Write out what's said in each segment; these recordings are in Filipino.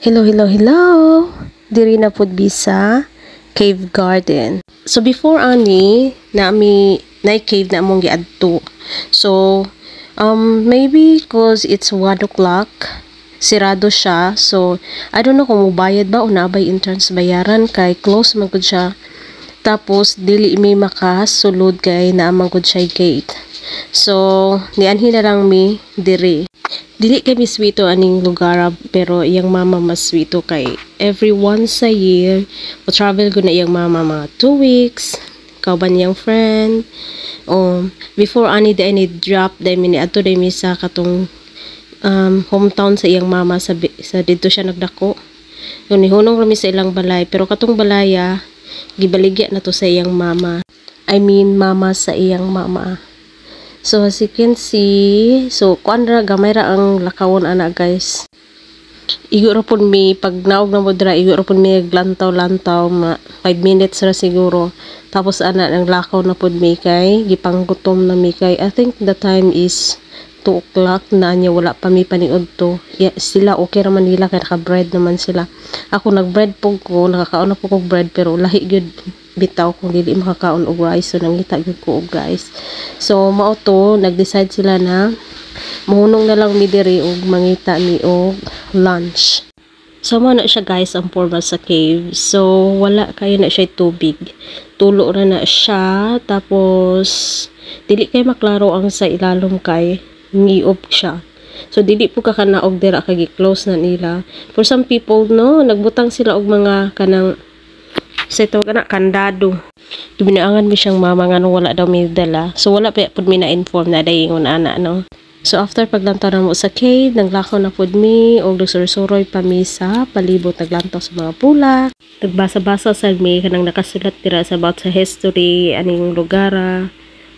Hello. Diri na pud bisa cave garden. So before ani na cave na among giadto. So maybe cause it's 1 o'clock sirado siya. So I don't know kung mubayad ba o nabay entrance bayaran kay close man gud siya. Tapos dili may makasulod kay naamang gud siya gate. So nianhi na lang mi diri. Dili kay miswito aning lugar pero iyang mama mas swito kay every once a year o travel ko na iyang mama mga 2 weeks kauban iyang friend before ani ni drop dai mi adto dai mi sa katong hometown sa iyang mama sa didto siya nagdako yun nihunong rami sa ilang balay pero katong balaya gibaligya na to sa iyang mama mama sa iyang mama. So as you can see, so kuan ra gamay ra ang lakawon ana guys. Igo ra pud mi pag naog na mo dira, igo ra pud mi lantaw-lantaw 5 minutes ra siguro. Tapos ana nang lakaw na pud mi kay gipanggutom na mi kay I think the time is 2 o'clock na anya wala pa mi paniud to. Sila okay ra man nila kay naka-bread naman sila. Ako nag-bread pug ko, nakakaon na pug bread pero lahi gyud bitaw kung dili makakaon og rice so nangita gyud ko og rice. So mao to nag-decide sila na mahunong na lang mi diri og mangita mi og lunch. So mo na siya guys ang formal sa cave. So wala kayo na siya tubig. Tulo ra na siya tapos dili kay maklaro ang sa ilalom kay ngiop siya. So dili po kakanaog dira kay close na nila. For some people no nagbutang sila og mga kanang sa ito na kandado. Binaangan mi siyang mama nga nung wala daw may dala. So wala pa pud mi na inform na dayon ana no. So after paglantaw na mo sa cave, naglakaw na pud mi og nagsuroy pa mi sa palibot naglantaw sa mga pula. Nagbasa-basa sa mi kanang nakasulat dira sa about sa history aning lugar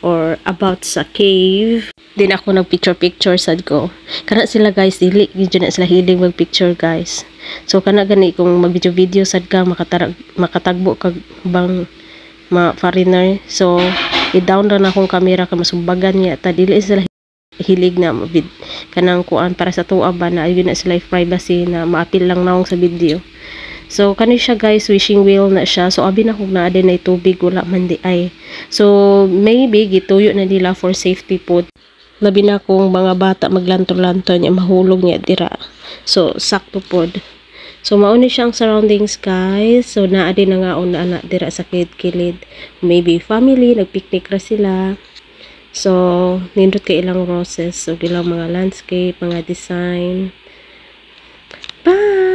or about sa cave. Din ako nag-picture sad ko. Kana sila guys, dili gyud na sila hilig mag-picture guys. So kana gani kung mag-video sad ka makatagbo kag bang foreigner. So i-down ra na akong camera kay masumbagan niya ta dili sila hilig na kanang kuan para sa tuwa ba na ayun na sila privacy na maapil lang naong sa video. So kani siya guys, wishing well na siya. So abi na kung naa din ay tubig wala man di ay. So maybe gituyo na nila for safety pod. Labi na kung mga bata maglanto-lanto niya mahulog niya dira. So sakto pod. So mauni siyang surroundings guys. So naa din na nga una anak dira sa kilid. Maybe family nagpicnic ra sila. So nindot kay ilang roses, so ilang mga landscape, mga design. Bye.